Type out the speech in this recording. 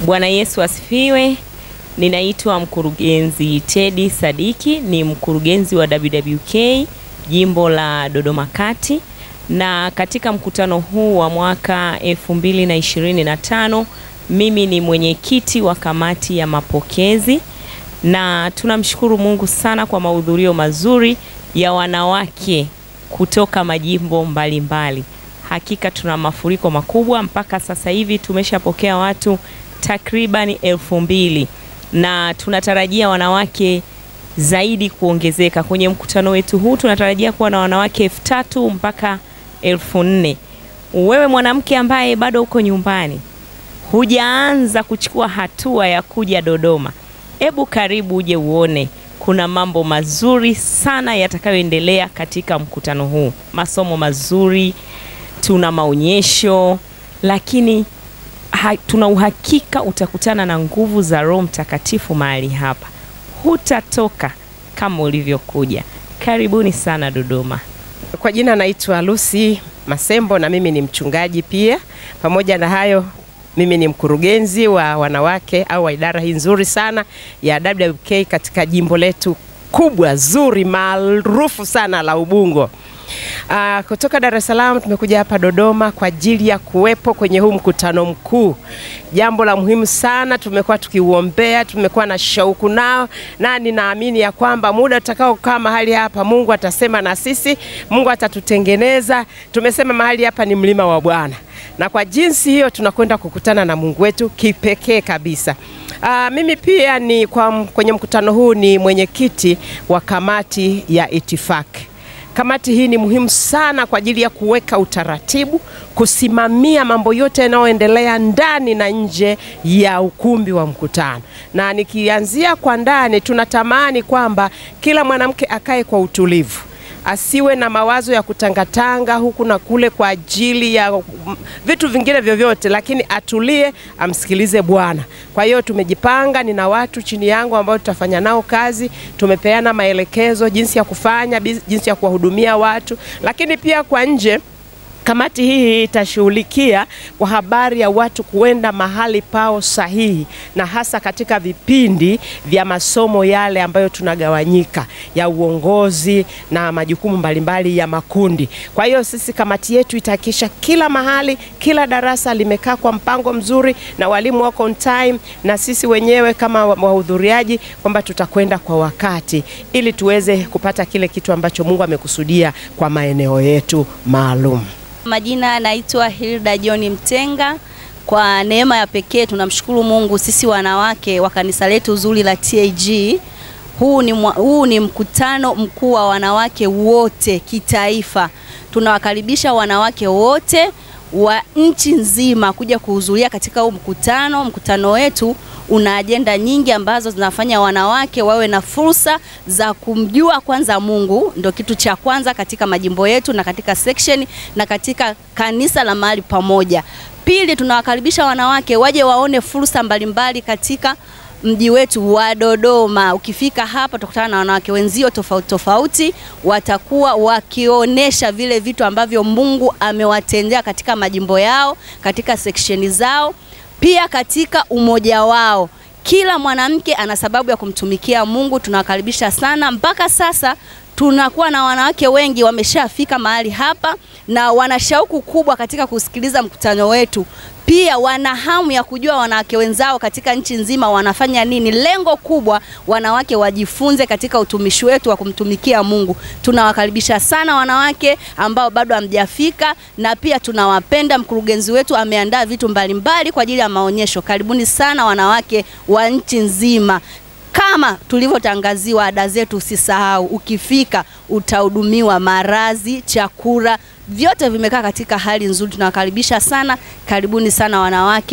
Bwana Yesu asifiwe. Ninaitwa mkurugenzi Teddy Sadiki, ni mkurugenzi wa WWK jimbo la Dodoma Kati, na katika mkutano huu wa mwaka 2025 mimi ni mwenyekiti wa kamati ya mapokezi, na tunamshukuru Mungu sana kwa mahudhurio mazuri ya wanawake kutoka majimbo mbalimbali. Hakika tuna mafuriko makubwa, mpaka sasa hivi tumeshapokea watu takriban 2000 na tunatarajia wanawake zaidi kuongezeka. Kwenye mkutano wetu huu tunatarajia kuwa na wanawake 3000 mpaka 4000. Wewe mwanamke ambaye bado uko nyumbani, hujaanza kuchukua hatua ya kuja Dodoma, hebu karibu uje uone. Kuna mambo mazuri sana yatakayoendelea katika mkutano huu. Masomo mazuri, tuna maonyesho, lakini tuna uhakika utakutana na nguvu za Roho Mtakatifu mahali hapa. Hutatoka kama ulivyokuja. Karibuni sana Dodoma. Kwa jina naitwa Lucy Masembo na mimi ni mchungaji pia. Pamoja na hayo, mimi ni mkurugenzi wa wanawake au wa idara hii nzuri sana ya WWK katika jimbo letu kubwa zuri maarufu sana la Ubungo. Kutoka Dar es Salaam tumekuja hapa Dodoma kwa ajili ya kuwepo kwenye huu mkutano mkuu. Jambo la muhimu sana tumekuwa tukiuombea, tumekuwa na shauku nao, na ninaamini ya kwamba muda utakao kaa mahali hapa Mungu atasema na sisi, Mungu atatutengeneza. Tumesema mahali hapa ni mlima wa Bwana, na kwa jinsi hiyo tunakwenda kukutana na Mungu wetu kipekee kabisa. Mimi pia ni kwenye mkutano huu ni mwenyekiti wa kamati ya itifaki. Kamati hii ni muhimu sana kwa ajili ya kuweka utaratibu, kusimamia mambo yote yanayoendelea ndani na nje ya ukumbi wa mkutano. Na nikianzia kwa ndani, tunatamani kwamba kila mwanamke akae kwa utulivu, asiwe na mawazo ya kutangatanga huku na kule kwa ajili ya vitu vingine vyovyote, lakini atulie, amsikilize Bwana. Kwa hiyo tumejipanga, nina watu chini yangu ambao tutafanya nao kazi. Tumepeana maelekezo jinsi ya kufanya, jinsi ya kuwahudumia watu, lakini pia kwa nje kamati hii itashughulikia kwa habari ya watu kuenda mahali pao sahihi, na hasa katika vipindi vya masomo yale ambayo tunagawanyika ya uongozi na majukumu mbalimbali ya makundi. Kwa hiyo sisi kamati yetu itahakikisha kila mahali, kila darasa limekaa kwa mpango mzuri, na walimu wako on time, na sisi wenyewe kama wahudhuriaji kwamba tutakwenda kwa wakati ili tuweze kupata kile kitu ambacho Mungu amekusudia kwa maeneo yetu maalum. Majina naitwa Hilda John Mtenga. Kwa neema ya pekee tunamshukuru Mungu, sisi wanawake wa kanisa letu zuri la TAG. Huu ni mkutano mkuu wa wanawake wote kitaifa. Tunawakaribisha wanawake wote wa nchi nzima kuja kuhudhuria katika huu mkutano. Mkutano wetu una agenda nyingi ambazo zinafanya wanawake wawe na fursa za kumjua kwanza Mungu. Ndio kitu cha kwanza katika majimbo yetu na katika section na katika kanisa la mahali pamoja. Pili, tunawakaribisha wanawake waje waone fursa mbalimbali katika mji wetu wa Dodoma. Ukifika hapa utakutana na wanawake wenzio tofauti tofauti, watakuwa wakionesha vile vitu ambavyo Mungu amewatendea katika majimbo yao, katika section zao, pia katika umoja wao. Kila mwanamke ana sababu ya kumtumikia Mungu. Tunawakaribisha sana. Mpaka sasa tunakuwa na wanawake wengi wameshafika mahali hapa na wana shauku kubwa katika kusikiliza mkutano wetu. Pia wana hamu ya kujua wanawake wenzao katika nchi nzima wanafanya nini. Lengo kubwa wanawake wajifunze katika utumishi wetu wa kumtumikia Mungu. Tunawakaribisha sana wanawake ambao bado hamjafika, na pia tunawapenda. Mkurugenzi wetu ameandaa vitu mbalimbali kwa ajili ya maonyesho. Karibuni sana wanawake wa nchi nzima. Kama tulivyotangaziwa ada zetu, usisahau, ukifika utahudumiwa marazi, chakula, vyote vimekaa katika hali nzuri. Tunawakaribisha sana. Karibuni sana wanawake.